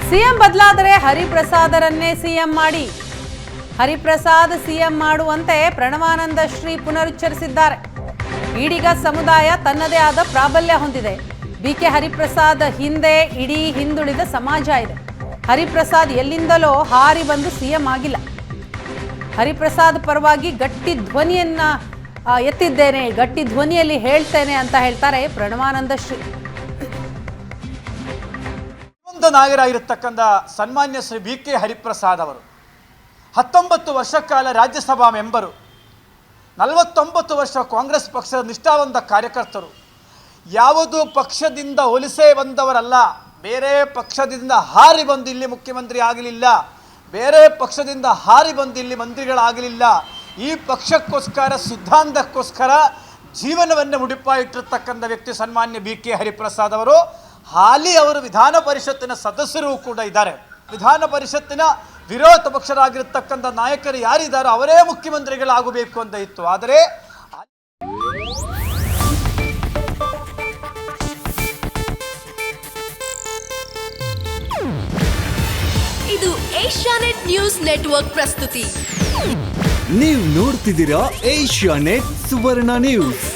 CM ಬದಲಾದರೆ ಹರಿಪ್ರಸಾದರನ್ನೇ CM ಮಾಡಿ, Hariprasad CM ಮಾಡುವಂತೆ ಪ್ರಣವಾನಂದ ಶ್ರೀ ಪುನರುಚ್ಚರಿಸಿದ್ದಾರೆ. ಈಡಿಗ ಸಮುದಾಯ ತನ್ನದೇ ಆದ ಪ್ರಾಬಲ್ಯ ಹೊಂದಿದೆ. ಬಿಕೆ ಹರಿಪ್ರಸಾದ್ ಹಿಂದೆ ಇಡೀ ಹಿಂದುಳಿದ ಸಮಾಜ ಇದೆ. ಹರಿಪ್ರಸಾದ್ ಎಲ್ಲಿಂದಲೋ ಹಾರಿ ಬಂದು ಸಿಎಂ ಆಗಿಲ್ಲ. ಹರಿಪ್ರಸಾದ್ ಪರವಾಗಿ ಗಟ್ಟಿ ಧ್ವನಿಯನ್ನ ಎತ್ತಿದ್ದೇನೆ, ಗಟ್ಟಿ ಧ್ವನಿಯಲ್ಲಿ ಹೇಳ್ತೇನೆ ಅಂತ ಹೇಳ್ತಾರೆ ಪ್ರಣವಾನಂದ ಶ್ರೀ. ನಾಯಕರಾಗಿರತಕ್ಕಂಥ ಸನ್ಮಾನ್ಯ ಶ್ರೀ ಬಿಕೆ ಹರಿಪ್ರಸಾದ್ ಅವರು 19 ವರ್ಷ ಕಾಲ ರಾಜ್ಯಸಭಾ ಮೆಂಬರು, 49 ವರ್ಷ ಕಾಂಗ್ರೆಸ್ ಪಕ್ಷದ ನಿಷ್ಠಾವಂತ ಕಾರ್ಯಕರ್ತರು. ಯಾವುದೂ ಪಕ್ಷದಿಂದ ಒಲಿಸೇ ಬಂದವರಲ್ಲ. ಬೇರೆ ಪಕ್ಷದಿಂದ ಹಾರಿ ಬಂದು ಇಲ್ಲಿ ಮುಖ್ಯಮಂತ್ರಿ ಆಗಲಿಲ್ಲ, ಬೇರೆ ಪಕ್ಷದಿಂದ ಹಾರಿ ಬಂದು ಇಲ್ಲಿ ಮಂತ್ರಿಗಳಾಗಲಿಲ್ಲ. ಈ ಪಕ್ಷಕ್ಕೋಸ್ಕರ ಸಿದ್ಧಾಂತಕ್ಕೋಸ್ಕರ ಜೀವನವನ್ನು ಮುಡಿಪಾಯಿಟ್ಟಿರ್ತಕ್ಕಂಥ ವ್ಯಕ್ತಿ ಸನ್ಮಾನ್ಯ ಬಿಕೆ ಹರಿಪ್ರಸಾದ್ ಅವರು. ಹಾಲಿ ಅವರು ವಿಧಾನ ಪರಿಷತ್ತಿನ ಸದಸ್ಯರು ಕೂಡ ಇದ್ದಾರೆ. ವಿಧಾನ ಪರಿಷತ್ತಿನ ವಿರೋಧ ಪಕ್ಷರಾಗಿರ್ತಕ್ಕಂಥ ನಾಯಕರು ಯಾರಿದ್ದಾರೋ ಅವರೇ ಮುಖ್ಯಮಂತ್ರಿಗಳಾಗಬೇಕು ಅಂತ ಇತ್ತು. ಆದರೆ ಇದು ಏಷ್ಯಾನೆಟ್ ನ್ಯೂಸ್ ನೆಟ್ವರ್ಕ್ ಪ್ರಸ್ತುತಿ. ನೀವು ನೋಡ್ತಿದ್ದೀರಾ ಏಷ್ಯಾನೆಟ್ ಸುವರ್ಣ ನ್ಯೂಸ್.